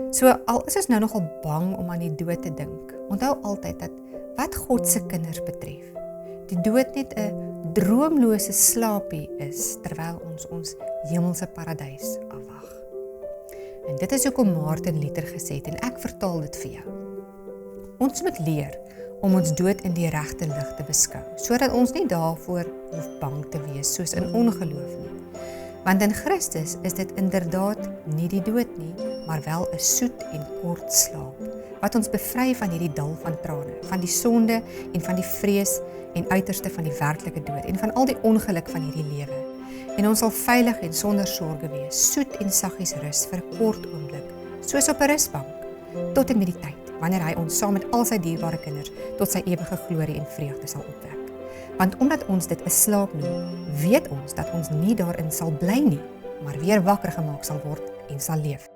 So al is ons nou nogal bang om aan die dood te dink, onthou altyd dat wat God se kinders betref, die dood net 'n droomlose slaapie is, terwyl ons hemelse paradys afwag. En dit is hoekom Martin Luther gesê het, en ek vertaal dit vir jou. Ons moet leer om ons dood in die regte lig te beskou, sodat ons nie daarvoor hoef bang te wees, soos in ongeloof nie. Want in Christus is dit inderdaad nie die dood nie, maar wel 'n soet en kort slaap, wat ons bevry van hierdie dal van trane, van die sonde en van die vrees en uiterste van die werklike dood, en van al die ongeluk van hierdie lewe. En ons sal veilig en sonder sorge wees, soet en saggies rus vir 'n kort oomblik, soos op 'n rusbank, tot en met die tyd, wanneer hy ons saam met al sy dierbare kinders tot sy ewige glorie en vreugde sal opwek. Want omdat ons dit 'n slaap noem, weet ons dat ons nie daarin sal bly nie, maar weer wakker gemaak sal word en sal leef.